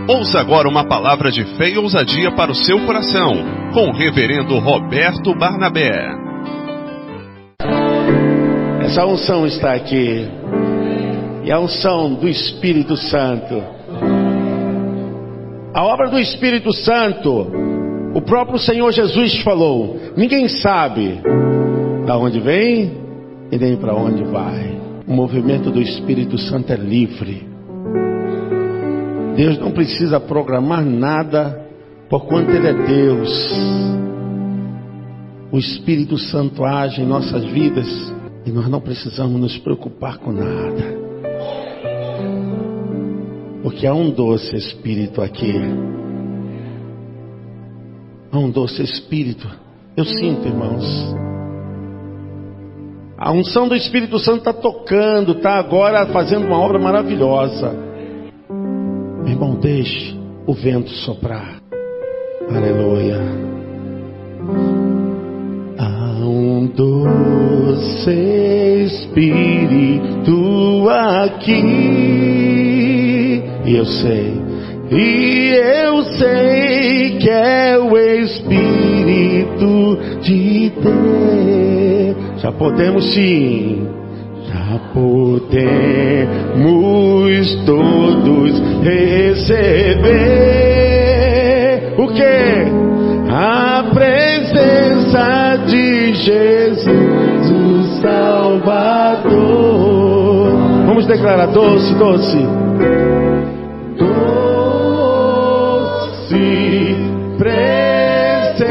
Ouça agora uma palavra de fé e ousadia para o seu coração, com o reverendo Roberto Barnabé. Essa unção está aqui, e a unção do Espírito Santo. A obra do Espírito Santo, o próprio Senhor Jesus falou: ninguém sabe da onde vem e nem para onde vai. O movimento do Espírito Santo é livre. Deus não precisa programar nada, porquanto Ele é Deus. O Espírito Santo age em nossas vidas e nós não precisamos nos preocupar com nada, porque há um doce Espírito aqui. Há um doce Espírito. Eu sinto, irmãos. A unção do Espírito Santo está tocando, está agora fazendo uma obra maravilhosa. Meu irmão, deixe o vento soprar. Aleluia. Há um doce Espírito aqui. E eu sei que é o Espírito de Deus. Já podemos sim. Já podemos todos receber o que? A presença de Jesus, o Salvador. Vamos declarar: doce, doce, doce presença.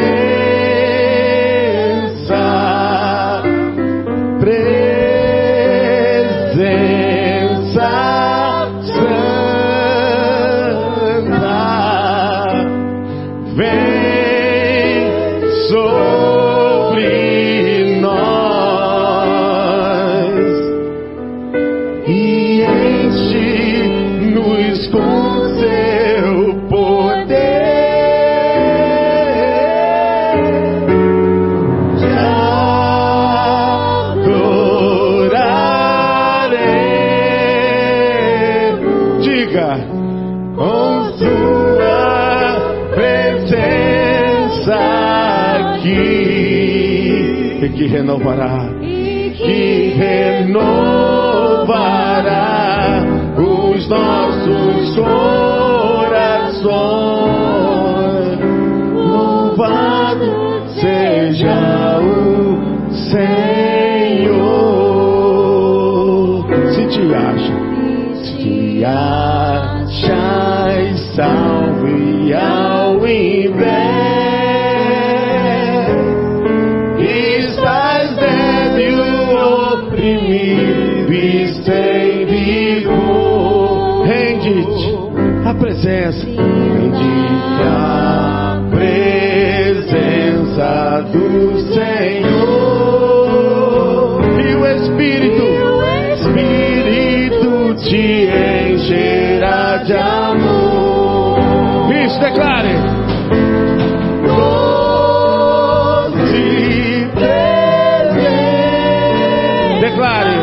Que renovará, que renovará os nossos corações. Louvado seja o Senhor. Se te achas salvo e ao invés a presença, bendita a presença do Senhor, e o Espírito te encherá de amor. Isso, declare. Doce presença. Declare.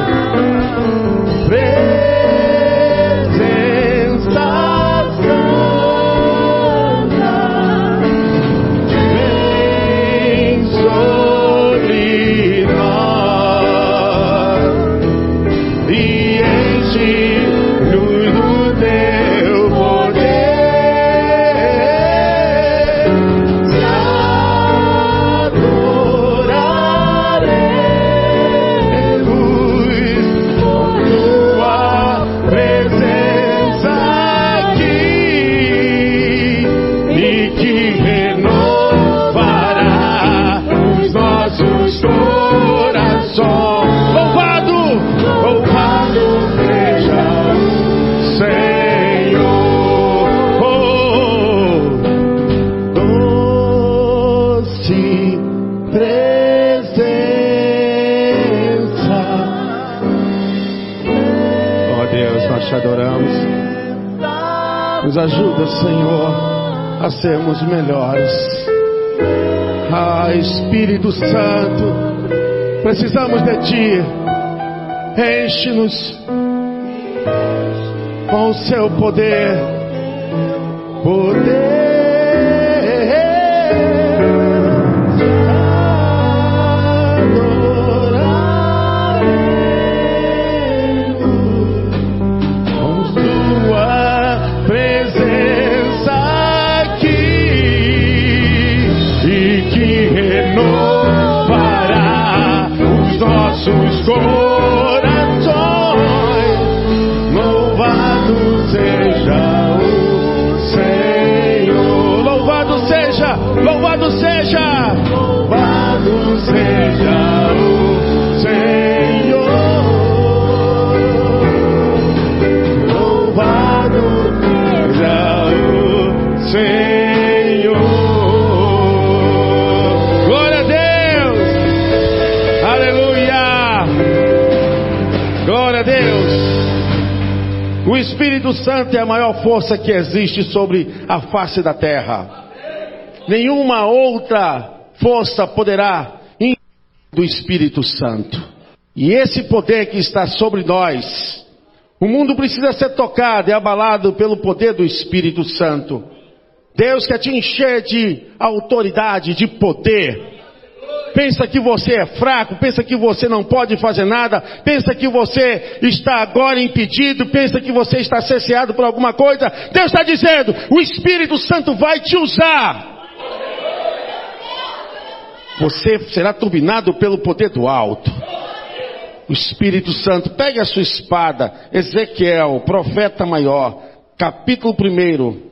Te adoramos. Nos ajuda, Senhor, a sermos melhores. Ah, Espírito Santo, precisamos de Ti. Enche-nos com o Seu poder. poder. Nossos corações, louvado seja o Senhor, louvado seja, louvado seja, louvado seja o Senhor, louvado seja o Senhor. Glória a Deus, aleluia. Glória a Deus. O Espírito Santo é a maior força que existe sobre a face da terra. Nenhuma outra força poderá impedir do Espírito Santo. E esse poder que está sobre nós, o mundo precisa ser tocado e abalado pelo poder do Espírito Santo. Deus quer te encher de autoridade, de poder. Pensa que você é fraco, pensa que você não pode fazer nada, pensa que você está agora impedido, pensa que você está cerceado por alguma coisa. Deus está dizendo, o Espírito Santo vai te usar. Você será turbinado pelo poder do alto. O Espírito Santo, pegue a sua espada, Ezequiel, profeta maior, capítulo 1.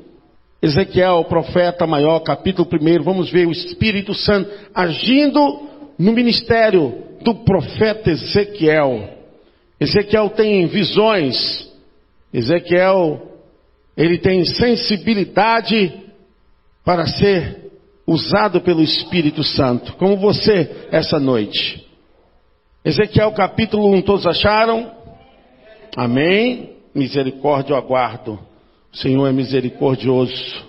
Ezequiel, profeta maior, capítulo 1, vamos ver o Espírito Santo agindo no ministério do profeta Ezequiel. Ezequiel tem visões, Ezequiel, ele tem sensibilidade para ser usado pelo Espírito Santo, como você essa noite. Ezequiel capítulo 1, todos acharam? Amém? Misericórdia eu aguardo. O Senhor é misericordioso.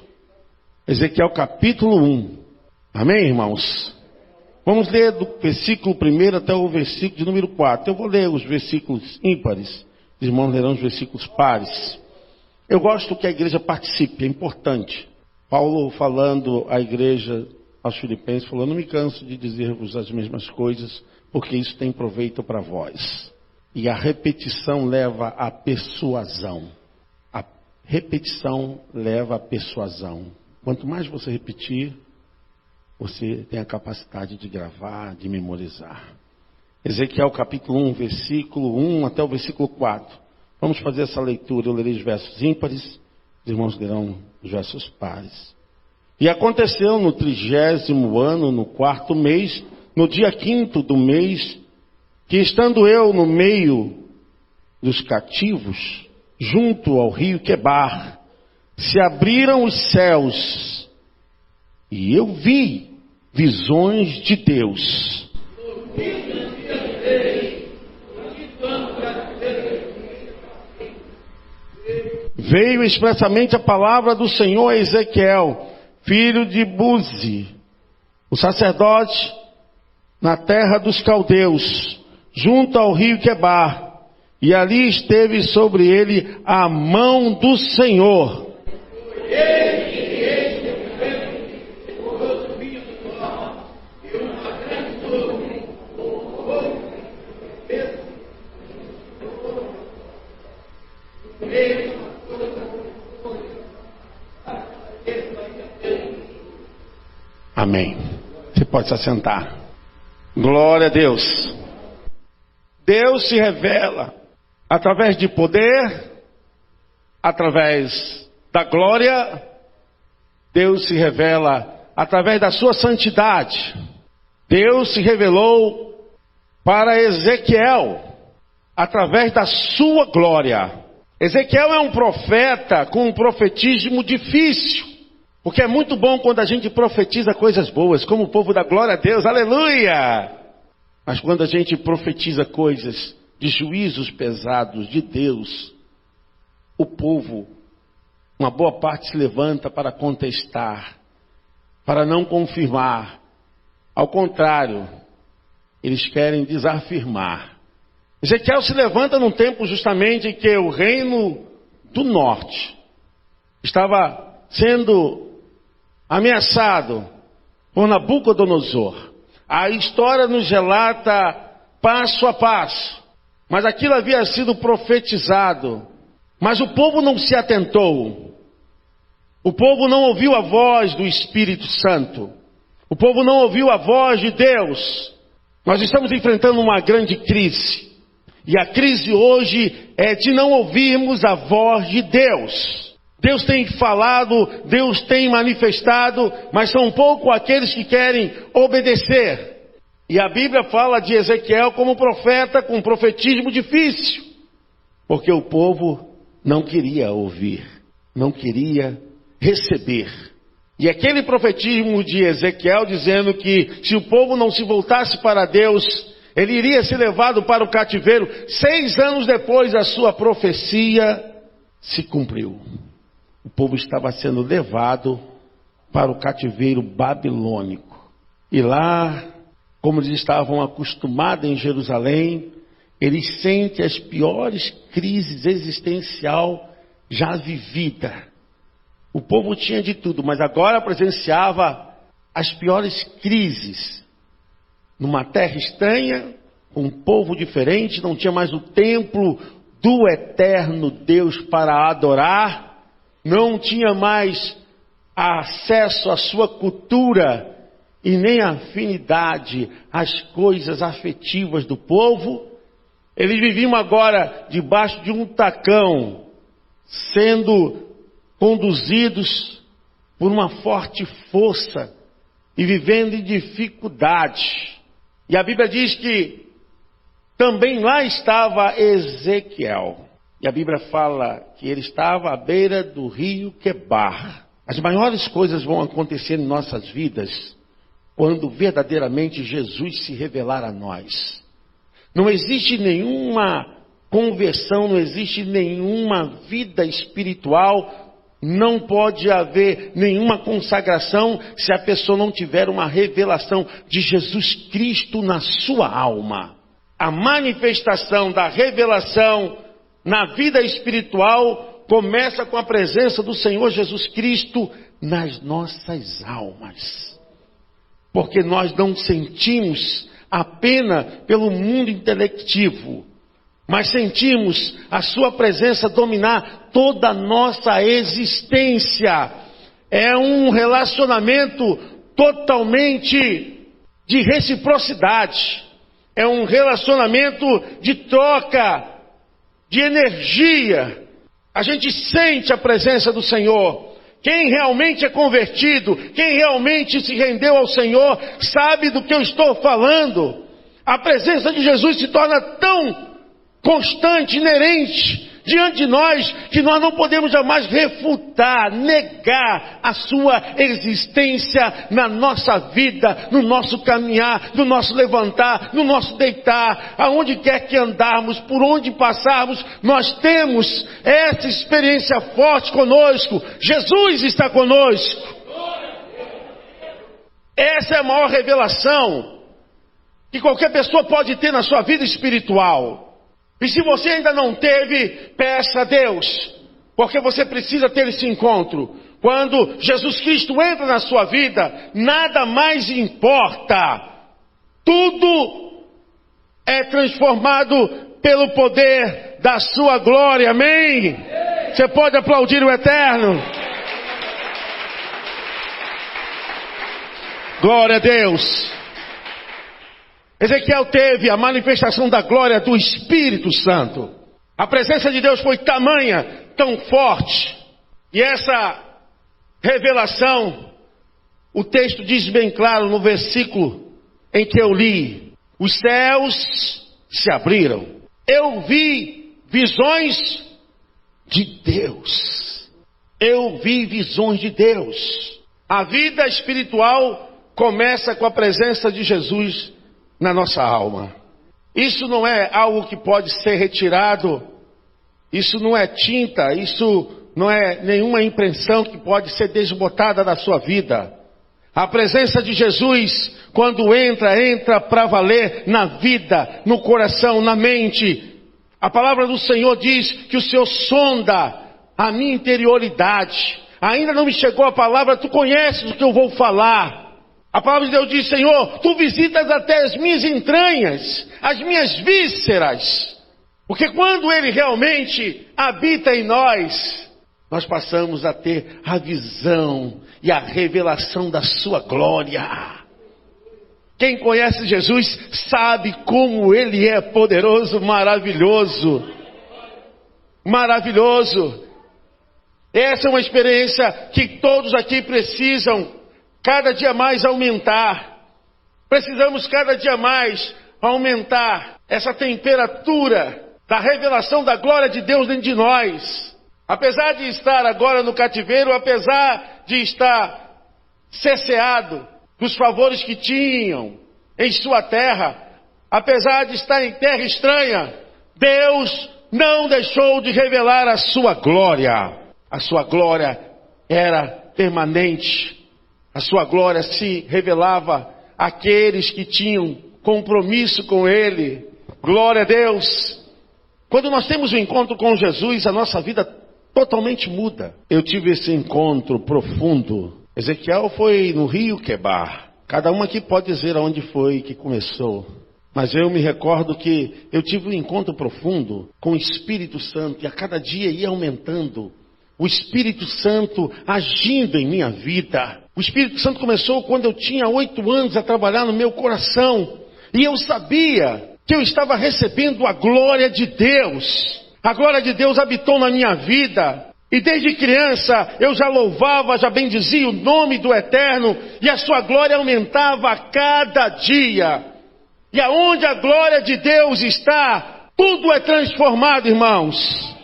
Ezequiel capítulo 1. Amém, irmãos? Vamos ler do versículo 1 até o versículo de número 4. Eu vou ler os versículos ímpares. Os irmãos lerão os versículos pares. Eu gosto que a igreja participe, é importante. Paulo falando à igreja, aos filipenses, falou, não me canso de dizer-vos as mesmas coisas, porque isso tem proveito para vós. E a repetição leva à persuasão. Repetição leva à persuasão. Quanto mais você repetir, você tem a capacidade de gravar, de memorizar. Ezequiel capítulo 1, versículo 1 até o versículo 4. Vamos fazer essa leitura. Eu lerei os versos ímpares, os irmãos lerão os versos pares. E aconteceu no 30º ano, no 4º mês, no dia 5º do mês, que estando eu no meio dos cativos, junto ao rio Quebar, se abriram os céus, e eu vi visões de Deus. Veio expressamente a palavra do Senhor a Ezequiel, filho de Buzi, o sacerdote, na terra dos caldeus, junto ao rio Quebar. E ali esteve sobre ele a mão do Senhor. Amém. Você pode se assentar. Glória a Deus. Deus se revela através de poder, através da glória. Deus se revela através da sua santidade. Deus se revelou para Ezequiel através da sua glória. Ezequiel é um profeta com um profetismo difícil, porque é muito bom quando a gente profetiza coisas boas, como o povo da glória a Deus, aleluia! Mas quando a gente profetiza coisas de juízos pesados de Deus, o povo, uma boa parte se levanta para contestar, para não confirmar. Ao contrário, eles querem desafirmar. Ezequiel se levanta num tempo justamente em que o reino do norte estava sendo ameaçado por Nabucodonosor. A história nos relata passo a passo, mas aquilo havia sido profetizado, mas o povo não se atentou. O povo não ouviu a voz do Espírito Santo. O povo não ouviu a voz de Deus. Nós estamos enfrentando uma grande crise. E a crise hoje é de não ouvirmos a voz de Deus. Deus tem falado, Deus tem manifestado, mas são poucos aqueles que querem obedecer. E a Bíblia fala de Ezequiel como profeta com um profetismo difícil. Porque o povo não queria ouvir, não queria receber. E aquele profetismo de Ezequiel dizendo que se o povo não se voltasse para Deus, ele iria ser levado para o cativeiro. 6 anos depois, a sua profecia se cumpriu. O povo estava sendo levado para o cativeiro babilônico. E lá, como eles estavam acostumados em Jerusalém, eles sentem as piores crises existenciais já vividas. O povo tinha de tudo, mas agora presenciava as piores crises. Numa terra estranha, com um povo diferente, não tinha mais o templo do eterno Deus para adorar, não tinha mais acesso à sua cultura e nem afinidade às coisas afetivas do povo. Eles viviam agora debaixo de um tacão, sendo conduzidos por uma forte força e vivendo em dificuldade. E a Bíblia diz que também lá estava Ezequiel. E a Bíblia fala que ele estava à beira do rio Quebar. As maiores coisas vão acontecer em nossas vidas quando verdadeiramente Jesus se revelar a nós. Não existe nenhuma conversão, não existe nenhuma vida espiritual, não pode haver nenhuma consagração se a pessoa não tiver uma revelação de Jesus Cristo na sua alma. A manifestação da revelação na vida espiritual começa com a presença do Senhor Jesus Cristo nas nossas almas. Porque nós não sentimos apenas pelo mundo intelectivo, mas sentimos a sua presença dominar toda a nossa existência. É um relacionamento totalmente de reciprocidade. É um relacionamento de troca, de energia. A gente sente a presença do Senhor. Quem realmente é convertido, quem realmente se rendeu ao Senhor, sabe do que eu estou falando. A presença de Jesus se torna tão constante, inerente diante de nós, que nós não podemos jamais refutar, negar a sua existência na nossa vida, no nosso caminhar, no nosso levantar, no nosso deitar, aonde quer que andarmos, por onde passarmos, nós temos essa experiência forte conosco. Jesus está conosco. Essa é a maior revelação que qualquer pessoa pode ter na sua vida espiritual. E se você ainda não teve, peça a Deus, porque você precisa ter esse encontro. Quando Jesus Cristo entra na sua vida, nada mais importa. Tudo é transformado pelo poder da sua glória, amém? Você pode aplaudir o Eterno? Glória a Deus. Ezequiel teve a manifestação da glória do Espírito Santo. A presença de Deus foi tamanha, tão forte. E essa revelação, o texto diz bem claro no versículo em que eu li: os céus se abriram. Eu vi visões de Deus. Eu vi visões de Deus. A vida espiritual começa com a presença de Jesus na nossa alma. Isso não é algo que pode ser retirado, isso não é tinta, isso não é nenhuma impressão que pode ser desbotada da sua vida. A presença de Jesus, quando entra para valer na vida, no coração, na mente. A palavra do Senhor diz que o Senhor sonda a minha interioridade. ainda não me chegou a palavra, tu conheces o que eu vou falar. A palavra de Deus diz, Senhor, tu visitas até as minhas entranhas, as minhas vísceras. Porque quando Ele realmente habita em nós passamos a ter a visão e a revelação da sua glória. Quem conhece Jesus sabe como Ele é poderoso, maravilhoso. Maravilhoso. Essa é uma experiência que todos aqui precisam cada dia mais aumentar. Precisamos cada dia mais aumentar essa temperatura da revelação da glória de Deus dentro de nós. Apesar de estar agora no cativeiro, apesar de estar cesseado dos favores que tinham em sua terra, apesar de estar em terra estranha, Deus não deixou de revelar a sua glória. A sua glória era permanente. A sua glória se revelava àqueles que tinham compromisso com Ele. Glória a Deus. Quando nós temos um encontro com Jesus, a nossa vida totalmente muda. Eu tive esse encontro profundo. Ezequiel foi no Rio Quebar. Cada um aqui pode dizer aonde foi que começou. Mas eu me recordo que eu tive um encontro profundo com o Espírito Santo. E a cada dia ia aumentando. O Espírito Santo agindo em minha vida. O Espírito Santo começou quando eu tinha 8 anos a trabalhar no meu coração. E eu sabia que eu estava recebendo a glória de Deus. A glória de Deus habitou na minha vida. E desde criança eu já louvava, já bendizia o nome do Eterno. E a sua glória aumentava a cada dia. E aonde a glória de Deus está, tudo é transformado, irmãos.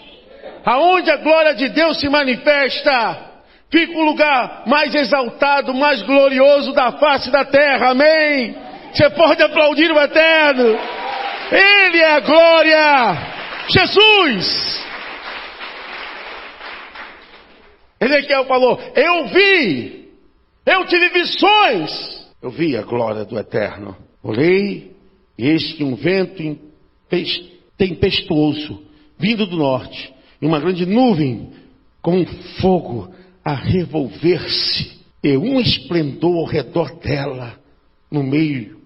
Aonde a glória de Deus se manifesta, fica o lugar mais exaltado, mais glorioso da face da terra. Amém? Você pode aplaudir o Eterno. Ele é a glória. Jesus. Ezequiel falou, eu tive visões. Eu vi a glória do Eterno. Olhei, e eis que um vento tempestuoso, vindo do norte, e uma grande nuvem, com um fogo a revolver-se, e um esplendor ao redor dela, no meio,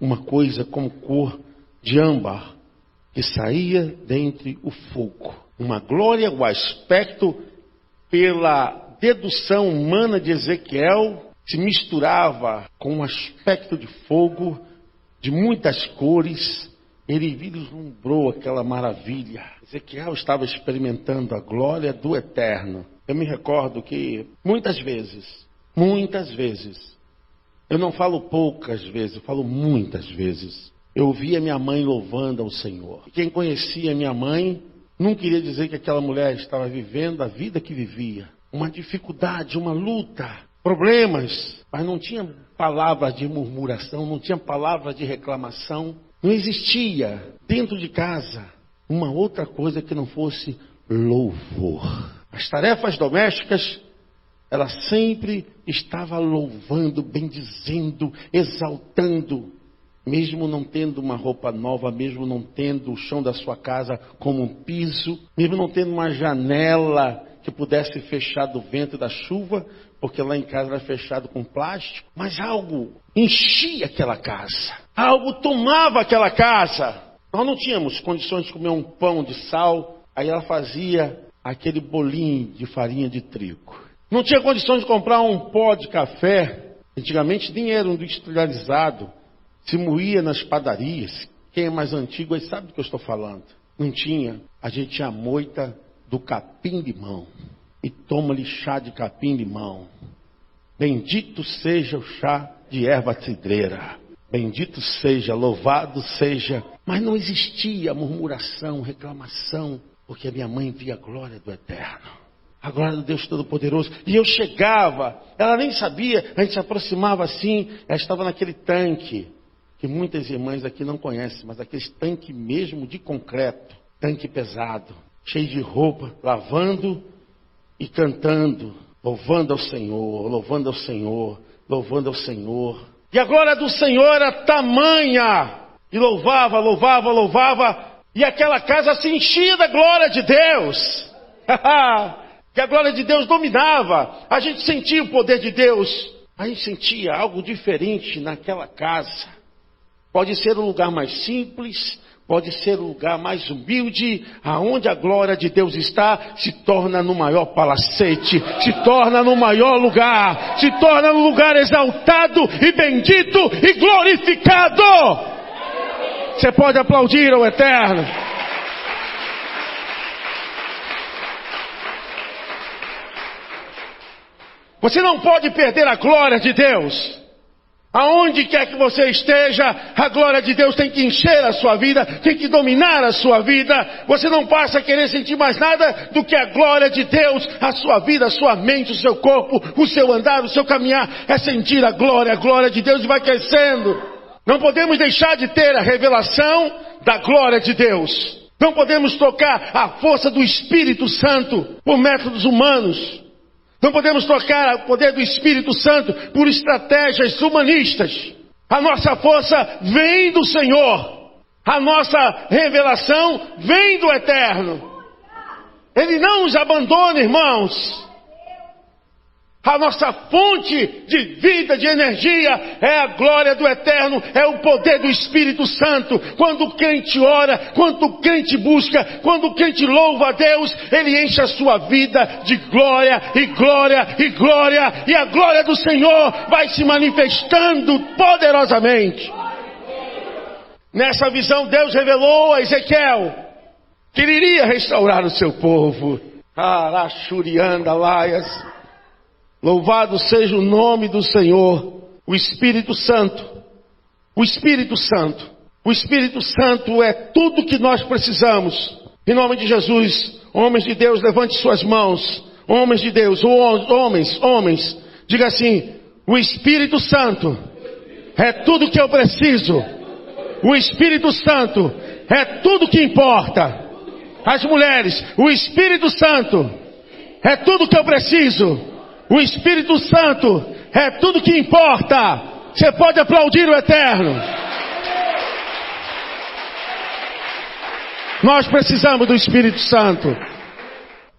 uma coisa como cor de âmbar, que saía dentre o fogo. Uma glória, o aspecto, pela dedução humana de Ezequiel, se misturava com um aspecto de fogo, de muitas cores. Ele vislumbrou aquela maravilha. Ezequiel estava experimentando a glória do Eterno. Eu me recordo que muitas vezes, eu não falo poucas vezes, eu falo muitas vezes, eu ouvia minha mãe louvando ao Senhor. E quem conhecia minha mãe não queria dizer que aquela mulher estava vivendo a vida que vivia. Uma dificuldade, uma luta, problemas, mas não tinha palavras de murmuração, não tinha palavras de reclamação. Não existia dentro de casa uma outra coisa que não fosse louvor. As tarefas domésticas, ela sempre estava louvando, bendizendo, exaltando. Mesmo não tendo uma roupa nova, mesmo não tendo o chão da sua casa como um piso, mesmo não tendo uma janela que pudesse fechar do vento e da chuva, porque lá em casa era fechado com plástico, mas algo enchia aquela casa, algo tomava aquela casa. Nós não tínhamos condições de comer um pão de sal, aí ela fazia aquele bolinho de farinha de trigo. Não tinha condições de comprar um pó de café, antigamente nem era industrializado, se moía nas padarias. Quem é mais antigo aí sabe do que eu estou falando. Não tinha, a gente tinha a moita do capim-limão. E toma-lhe chá de capim-limão. Bendito seja o chá de erva cidreira. Bendito seja, louvado seja. Mas não existia murmuração, reclamação, porque a minha mãe via a glória do Eterno. A glória do Deus Todo-Poderoso. E eu chegava, ela nem sabia, a gente se aproximava assim, ela estava naquele tanque, que muitas irmãs aqui não conhecem, mas aquele tanque mesmo de concreto, tanque pesado, cheio de roupa, lavando e cantando, louvando ao Senhor, louvando ao Senhor, louvando ao Senhor. E a glória do Senhor era tamanha, e louvava, e aquela casa se enchia da glória de Deus. que a glória de Deus dominava. A gente sentia o poder de Deus. A gente sentia algo diferente naquela casa. Pode ser um lugar mais simples, pode ser um lugar mais humilde. Aonde a glória de Deus está, se torna no maior palacete, se torna no maior lugar, se torna no lugar exaltado e bendito e glorificado. Você pode aplaudir ao Eterno. Você não pode perder a glória de Deus. Aonde quer que você esteja, a glória de Deus tem que encher a sua vida, tem que dominar a sua vida. Você não passa a querer sentir mais nada do que a glória de Deus. A sua vida, a sua mente, o seu corpo, o seu andar, o seu caminhar, é sentir a glória de Deus, e vai crescendo. Não podemos deixar de ter a revelação da glória de Deus. Não podemos trocar a força do Espírito Santo por métodos humanos. Não podemos trocar o poder do Espírito Santo por estratégias humanistas. A nossa força vem do Senhor. A nossa revelação vem do Eterno. Ele não nos abandona, irmãos. A nossa fonte de vida, de energia, é a glória do Eterno, é o poder do Espírito Santo. Quando o crente ora, quando o crente busca, quando o crente louva a Deus, ele enche a sua vida de glória e glória e glória. E a glória do Senhor vai se manifestando poderosamente. Nessa visão, Deus revelou a Ezequiel que ele iria restaurar o seu povo. Arachurianda laias. Louvado seja o nome do Senhor. O Espírito Santo. O Espírito Santo. O Espírito Santo é tudo que nós precisamos. Em nome de Jesus, homens de Deus, levante suas mãos. Homens de Deus, homens. Diga assim: o Espírito Santo é tudo que eu preciso. O Espírito Santo é tudo que importa. As mulheres, o Espírito Santo é tudo que eu preciso. O Espírito Santo é tudo que importa. Você pode aplaudir o Eterno. Nós precisamos do Espírito Santo.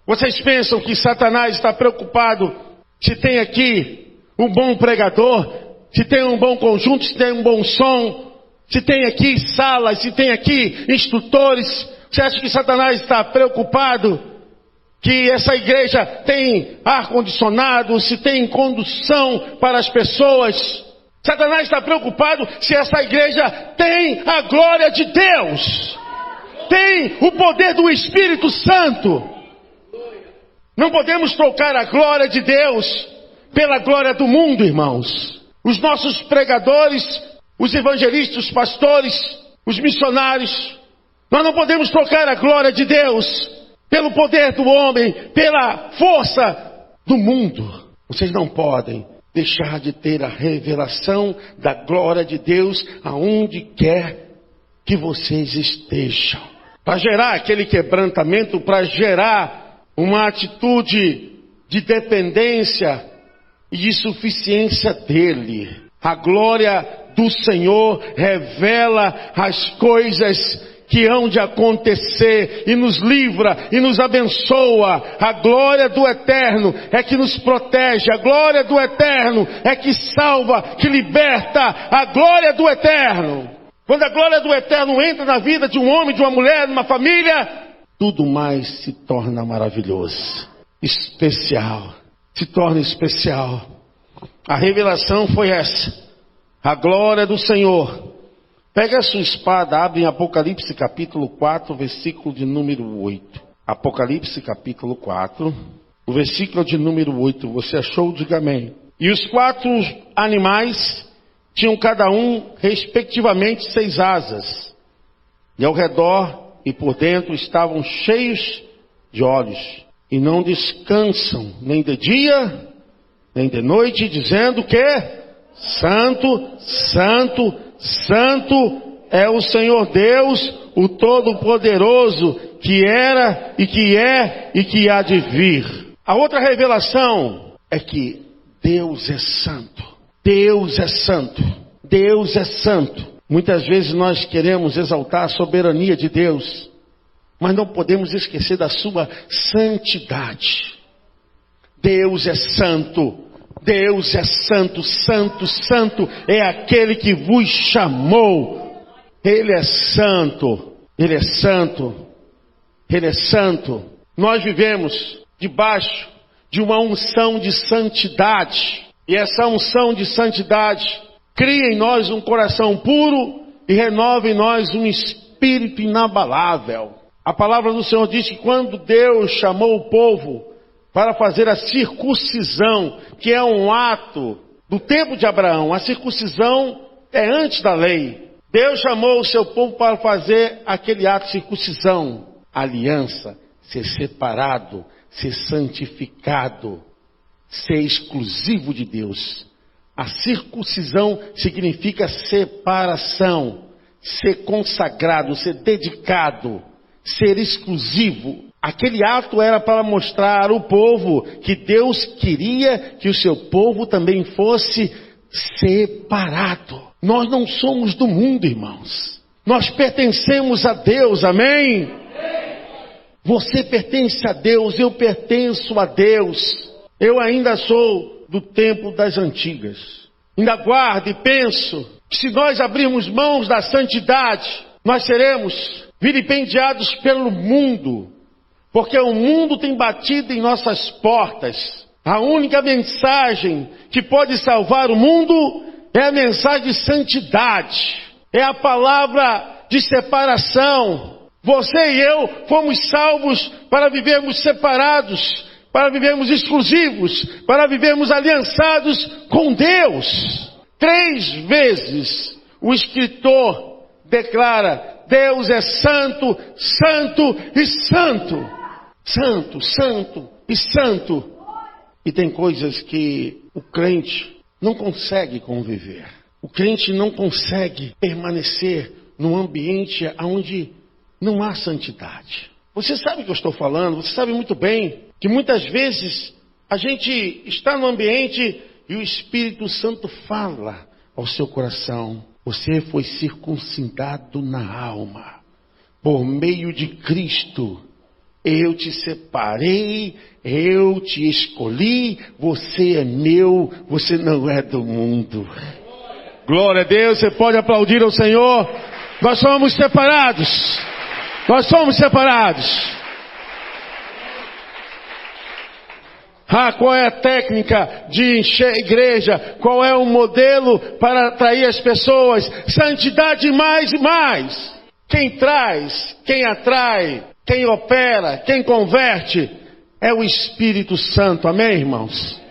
Vocês pensam que Satanás está preocupado se tem aqui um bom pregador, se tem um bom conjunto, se tem um bom som, se tem aqui salas, se tem aqui instrutores? Você acha que Satanás está preocupado que essa igreja tem ar-condicionado, se tem condução para as pessoas? Satanás está preocupado se essa igreja tem a glória de Deus, tem o poder do Espírito Santo. Não podemos trocar a glória de Deus pela glória do mundo, irmãos. Os nossos pregadores, os evangelistas, os pastores, os missionários, nós não podemos trocar a glória de Deus pelo poder do homem, pela força do mundo. Vocês não podem deixar de ter a revelação da glória de Deus aonde quer que vocês estejam. Para gerar aquele quebrantamento, para gerar uma atitude de dependência e de suficiência dele. A glória do Senhor revela as coisas que hão de acontecer e nos livra e nos abençoa. A glória do Eterno é que nos protege. A glória do Eterno é que salva, que liberta. A glória do Eterno. Quando a glória do Eterno entra na vida de um homem, de uma mulher, de uma família, tudo mais se torna maravilhoso, especial. Se torna especial. A revelação foi essa. A glória do Senhor. Pega a sua espada, abre em Apocalipse capítulo 4, versículo de número 8. Apocalipse capítulo 4, o versículo de número 8. Você achou? Diga amém. E os 4 animais tinham cada um, respectivamente, 6 asas. E ao redor e por dentro estavam cheios de olhos. E não descansam, nem de dia, nem de noite, dizendo que Santo, Santo, Santo é o Senhor Deus, o Todo-Poderoso, que era e que é e que há de vir. A outra revelação é que Deus é santo. Deus é santo. Deus é santo. Muitas vezes nós queremos exaltar a soberania de Deus, mas não podemos esquecer da sua santidade. Deus é santo. Deus é santo, santo, santo é aquele que vos chamou. Ele é santo, Ele é santo, Ele é santo. Nós vivemos debaixo de uma unção de santidade. E essa unção de santidade cria em nós um coração puro e renova em nós um espírito inabalável. A palavra do Senhor diz que quando Deus chamou o povo para fazer a circuncisão, que é um ato do tempo de Abraão. A circuncisão é antes da lei. Deus chamou o seu povo para fazer aquele ato de circuncisão. Aliança, ser separado, ser santificado, ser exclusivo de Deus. A circuncisão significa separação, ser consagrado, ser dedicado, ser exclusivo. Aquele ato era para mostrar ao povo que Deus queria que o seu povo também fosse separado. Nós não somos do mundo, irmãos. Nós pertencemos a Deus, amém? Você pertence a Deus, eu pertenço a Deus. Eu ainda sou do tempo das antigas. Ainda guardo e penso que se nós abrirmos mãos da santidade, nós seremos vilipendiados pelo mundo. Porque o mundo tem batido em nossas portas. A única mensagem que pode salvar o mundo é a mensagem de santidade. É a palavra de separação. Você e eu fomos salvos para vivermos separados, para vivermos exclusivos, para vivermos aliançados com Deus. 3 vezes o escritor declara: Deus é santo, santo e santo. Santo, santo e santo. E tem coisas que o crente não consegue conviver. O crente não consegue permanecer num ambiente onde não há santidade. Você sabe o que eu estou falando, você sabe muito bem que muitas vezes a gente está no ambiente e o Espírito Santo fala ao seu coração: você foi circuncidado na alma, por meio de Cristo. Eu te separei, eu te escolhi, você é meu, você não é do mundo. Glória a Deus, você pode aplaudir ao Senhor. Nós somos separados, nós somos separados. Qual é a técnica de encher a igreja? Qual é o modelo para atrair as pessoas? Santidade mais e mais. Quem traz, quem atrai, quem opera, quem converte, é o Espírito Santo, amém, irmãos?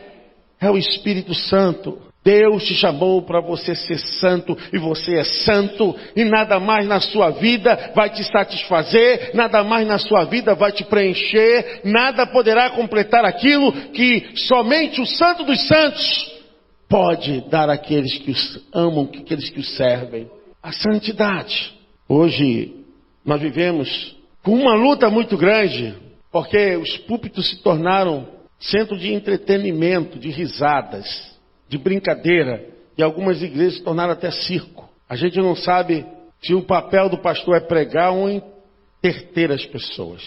É o Espírito Santo. Deus te chamou para você ser santo, e você é santo, e nada mais na sua vida vai te satisfazer, nada mais na sua vida vai te preencher, nada poderá completar aquilo que somente o Santo dos Santos pode dar àqueles que os amam, àqueles que os servem. A santidade. Hoje nós vivemos com uma luta muito grande, porque os púlpitos se tornaram centro de entretenimento, de risadas, de brincadeira, e algumas igrejas se tornaram até circo. A gente não sabe se o papel do pastor é pregar ou entreter as pessoas.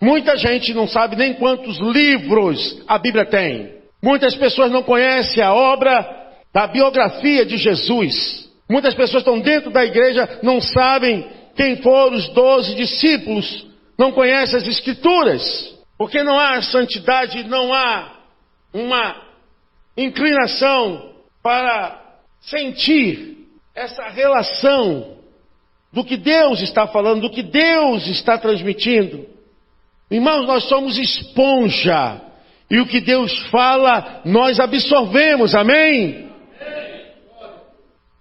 Muita gente não sabe nem quantos livros a Bíblia tem. Muitas pessoas não conhecem a obra da biografia de Jesus. Muitas pessoas estão dentro da igreja, não sabem quem foram os 12 discípulos, não conhecem as Escrituras, porque não há santidade, não há uma inclinação para sentir essa relação do que Deus está falando, do que Deus está transmitindo. Irmãos, nós somos esponja, e o que Deus fala, nós absorvemos, amém?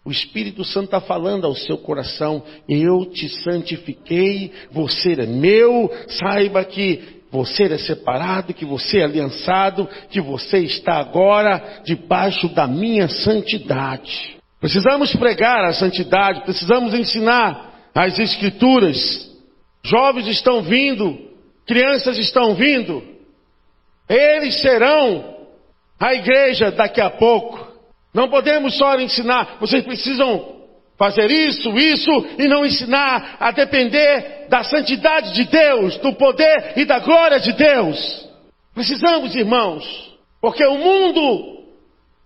O Espírito Santo está falando ao seu coração: eu te santifiquei, você é meu, saiba que você é separado, que você é aliançado, que você está agora debaixo da minha santidade. Precisamos pregar a santidade, precisamos ensinar as Escrituras. Jovens estão vindo, crianças estão vindo, eles serão a igreja daqui a pouco. Não podemos só ensinar, vocês precisam fazer isso, e não ensinar a depender da santidade de Deus, do poder e da glória de Deus. Precisamos, irmãos, Porque o mundo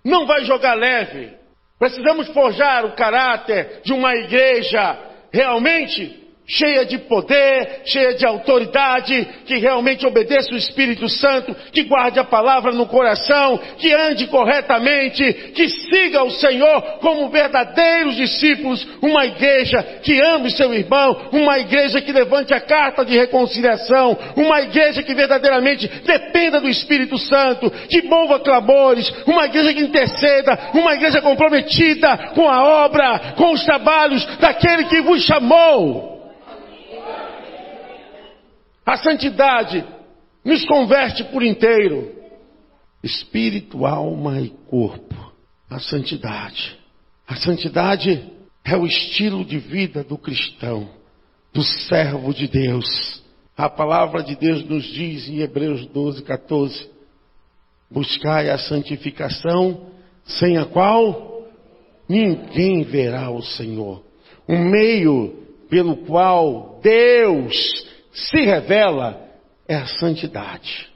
não vai jogar leve. Precisamos forjar o caráter de uma igreja realmente cheia de poder, cheia de autoridade, que realmente obedeça o Espírito Santo, que guarde a palavra no coração, que ande corretamente, que siga o Senhor como verdadeiros discípulos, uma igreja que ame seu irmão, uma igreja que levante a carta de reconciliação, uma igreja que verdadeiramente dependa do Espírito Santo, que mova clamores, uma igreja que interceda, uma igreja comprometida com a obra, com os trabalhos daquele que vos chamou. A santidade nos converte por inteiro. Espírito, alma e corpo. A santidade. A santidade é o estilo de vida do cristão, do servo de Deus. A palavra de Deus nos diz em Hebreus 12:14: buscai a santificação, sem a qual ninguém verá o Senhor. Um meio pelo qual Deus se revela é a santidade.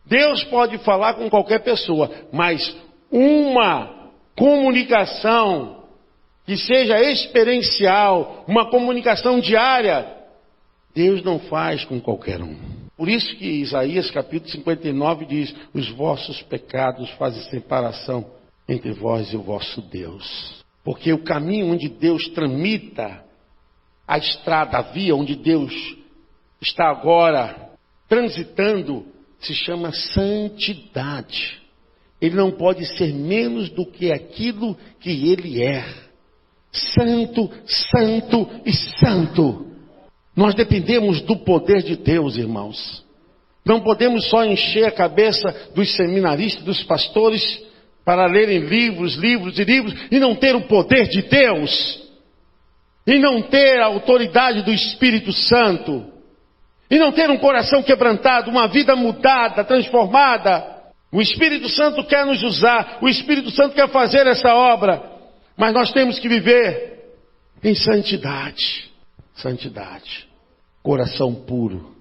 Deus pode falar com qualquer pessoa, mas uma comunicação que seja experiencial, uma comunicação diária, Deus não faz com qualquer um. Por isso que Isaías capítulo 59 diz: os vossos pecados fazem separação entre vós e o vosso Deus. Porque o caminho onde Deus tramita, a estrada, a via onde Deus está agora transitando, se chama santidade. Ele não pode ser menos do que aquilo que ele é. Santo, santo e santo. Nós dependemos do poder de Deus, irmãos. Não podemos só encher a cabeça dos seminaristas, dos pastores, para lerem livros, livros e livros, e não ter o poder de Deus, e não ter a autoridade do Espírito Santo, e não ter um coração quebrantado, uma vida mudada, transformada. O Espírito Santo quer nos usar, o Espírito Santo quer fazer essa obra, mas nós temos que viver em santidade. Santidade, coração puro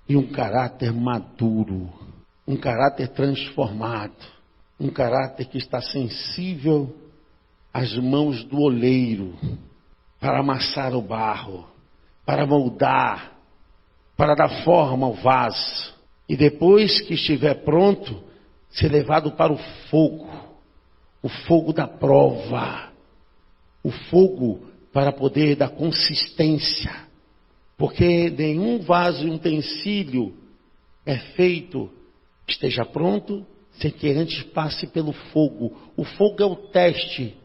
e um caráter maduro, um caráter transformado, um caráter que está sensível às mãos do oleiro, para amassar o barro, para moldar, para dar forma ao vaso, e depois que estiver pronto, ser levado para o fogo da prova, o fogo para poder dar consistência, porque nenhum vaso e utensílio é feito que esteja pronto sem que antes passe pelo fogo. O fogo é o teste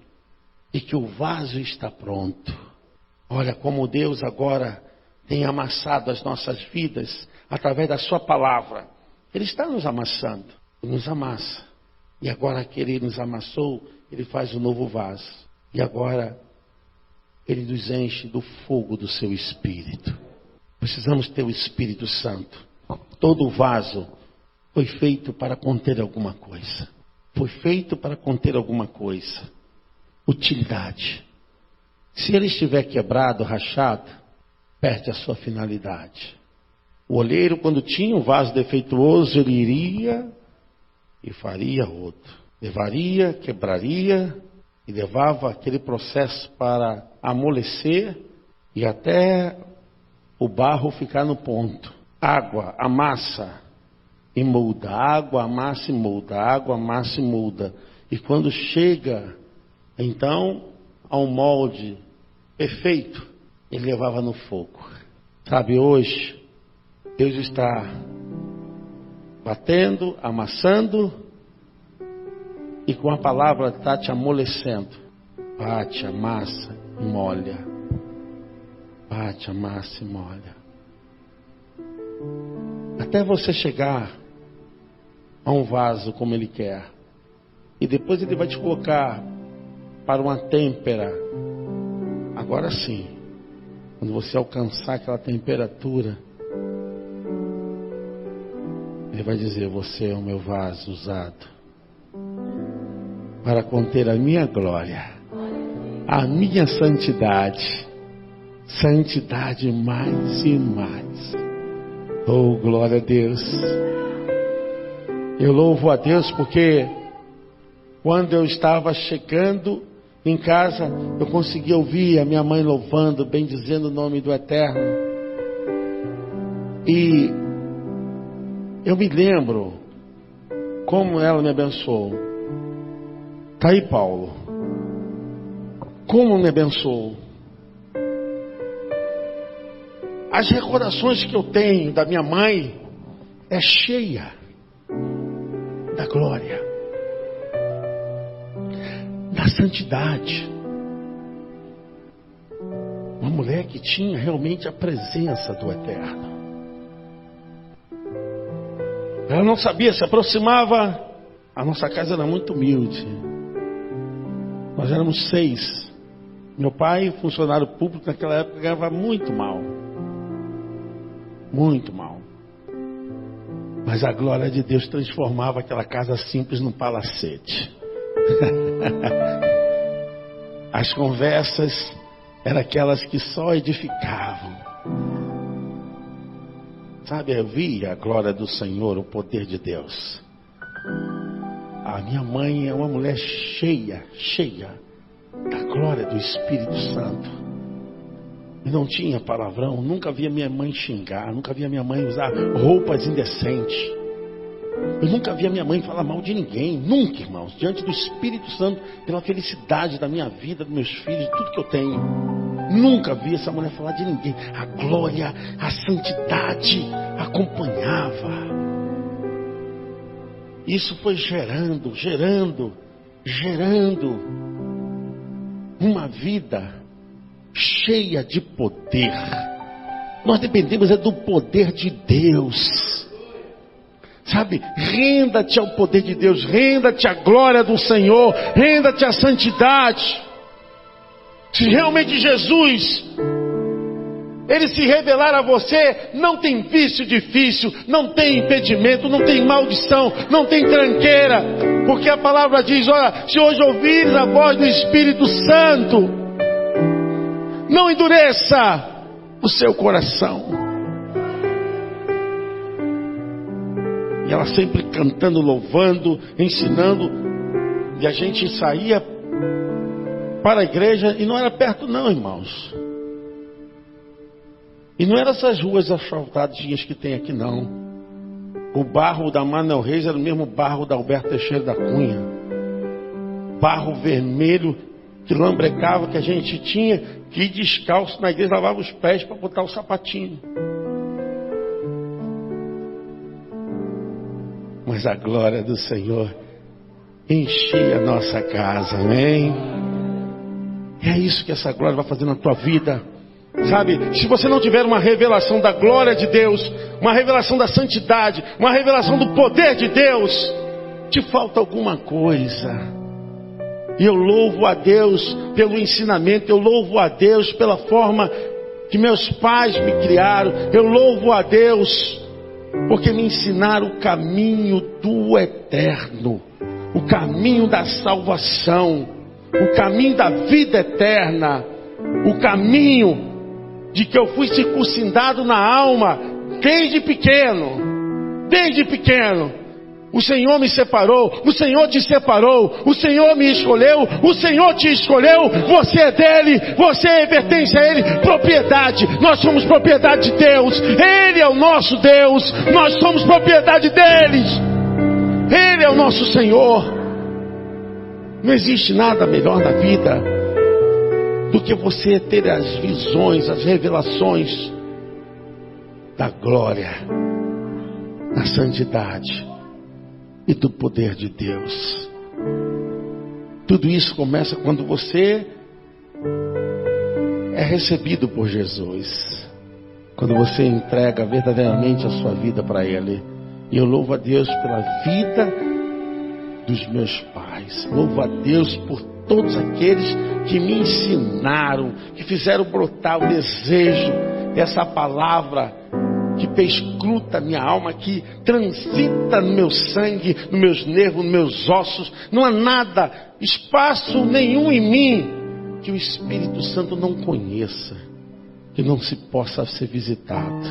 de que o vaso está pronto. Olha como Deus agora tem amassado as nossas vidas através da sua palavra. Ele está nos amassando, nos amassa. E agora que ele nos amassou, ele faz um novo vaso. E agora ele nos enche do fogo do seu Espírito. Precisamos ter o Espírito Santo. Todo vaso foi feito para conter alguma coisa. Foi feito para conter alguma coisa. Utilidade. Se ele estiver quebrado, rachado, perde a sua finalidade. O oleiro, quando tinha um vaso defeituoso, ele iria e faria outro. Levaria, quebraria e levava aquele processo para amolecer e até o barro ficar no ponto. Água, amassa e molda. Água, amassa e molda. Água, amassa e molda. E quando chega, então, a um molde perfeito, ele levava no fogo. Sabe, hoje, Deus está batendo, amassando, e com a palavra está te amolecendo. Bate, amassa e molha. Bate, amassa e molha. Até você chegar a um vaso como Ele quer. E depois Ele vai te colocar para uma têmpera. Agora sim, quando você alcançar aquela temperatura, Ele vai dizer: você é o meu vaso usado para conter a minha glória, a minha santidade, santidade mais e mais. Oh, glória a Deus. Eu louvo a Deus porque quando eu estava chegando em casa, eu consegui ouvir a minha mãe louvando, bendizendo o nome do Eterno. E eu me lembro como ela me abençoou. Está aí, Paulo. Como me abençoou. As recordações que eu tenho da minha mãe é cheia da glória, da santidade. Uma mulher que tinha realmente a presença do Eterno. Ela não sabia, se aproximava. A nossa casa era muito humilde. Nós éramos 6. Meu pai, funcionário público, naquela época ganhava muito mal. Muito mal. Mas a glória de Deus transformava aquela casa simples num palacete. As conversas eram aquelas que só edificavam. Sabe, eu via a glória do Senhor, o poder de Deus. A minha mãe é uma mulher cheia da glória do Espírito Santo. E não tinha palavrão, nunca via minha mãe xingar, nunca via minha mãe usar roupas indecentes. Eu nunca via minha mãe falar mal de ninguém, nunca, irmãos, diante do Espírito Santo, pela felicidade da minha vida, dos meus filhos, de tudo que eu tenho. Nunca vi essa mulher falar de ninguém. A glória, a santidade acompanhava. Isso foi gerando uma vida cheia de poder. Nós dependemos do poder de Deus. Sabe, renda-te ao poder de Deus, renda-te à glória do Senhor, renda-te à santidade. Se realmente Jesus, Ele se revelar a você, não tem vício difícil, não tem impedimento, não tem maldição, não tem tranqueira. Porque a palavra diz, olha, se hoje ouvires a voz do Espírito Santo, não endureça o seu coração. E ela sempre cantando, louvando, ensinando. E a gente saía para a igreja, e não era perto não, irmãos. E não eram essas ruas asfaltadinhas que tem aqui não. O barro da Manuel Reis era o mesmo barro da Alberto Teixeira da Cunha. Barro vermelho que lambrecava, que a gente tinha que ir descalço na igreja, lavava os pés para botar o sapatinho. Mas a glória do Senhor enchia a nossa casa, amém? E é isso que essa glória vai fazer na tua vida. Sabe, se você não tiver uma revelação da glória de Deus, uma revelação da santidade, uma revelação do poder de Deus, te falta alguma coisa. E eu louvo a Deus pelo ensinamento, eu louvo a Deus pela forma que meus pais me criaram, eu louvo a Deus porque me ensinaram o caminho do eterno, o caminho da salvação, o caminho da vida eterna, o caminho de que eu fui circuncidado na alma desde pequeno. Desde pequeno. O Senhor me separou, o Senhor te separou, o Senhor me escolheu, o Senhor te escolheu, você é dele, você pertence a Ele, propriedade, nós somos propriedade de Deus, Ele é o nosso Deus, nós somos propriedade deles, Ele é o nosso Senhor. Não existe nada melhor na vida do que você ter as visões, as revelações da glória, da santidade e do poder de Deus. Tudo isso começa quando você é recebido por Jesus, quando você entrega verdadeiramente a sua vida para Ele. E eu louvo a Deus pela vida dos meus pais, louvo a Deus por todos aqueles que me ensinaram, que fizeram brotar o desejo dessa palavra que perscruta a minha alma, que transita no meu sangue, nos meus nervos, nos meus ossos. Não há nada, espaço nenhum em mim que o Espírito Santo não conheça, que não se possa ser visitado.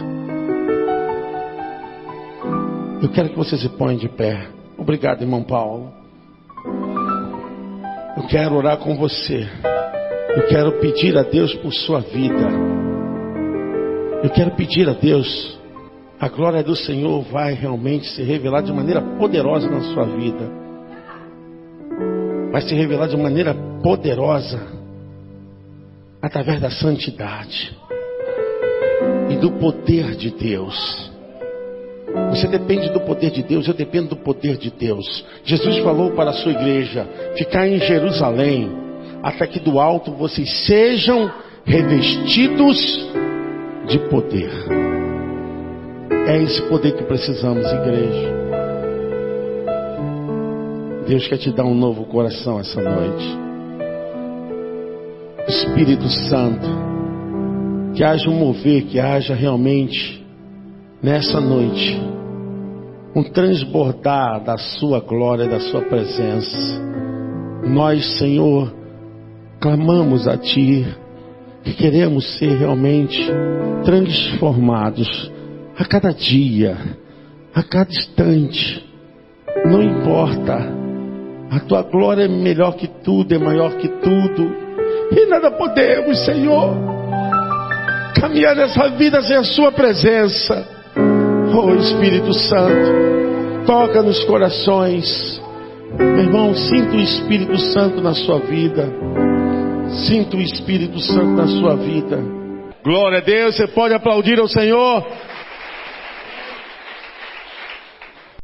Eu quero que você se ponha de pé. Obrigado, irmão Paulo. Eu quero orar com você. Eu quero pedir a Deus por sua vida. Eu quero pedir a Deus. A glória do Senhor vai realmente se revelar de maneira poderosa na sua vida. Vai se revelar de maneira poderosa através da santidade e do poder de Deus. Você depende do poder de Deus, eu dependo do poder de Deus. Jesus falou para a sua igreja: ficar em Jerusalém, até que do alto vocês sejam revestidos de poder. É esse poder que precisamos, igreja. Deus quer te dar um novo coração essa noite. Espírito Santo, que haja um mover, que haja realmente nessa noite um transbordar da sua glória, da sua presença. Nós, Senhor, clamamos a Ti, que queremos ser realmente transformados a cada dia, a cada instante. Não importa, a Tua glória é melhor que tudo, é maior que tudo, e nada podemos, Senhor, caminhar nessa vida sem a Sua presença. Oh Espírito Santo, toca nos corações. Meu irmão, sinta o Espírito Santo na sua vida. Sinta o Espírito Santo na sua vida. Glória a Deus, você pode aplaudir ao Senhor.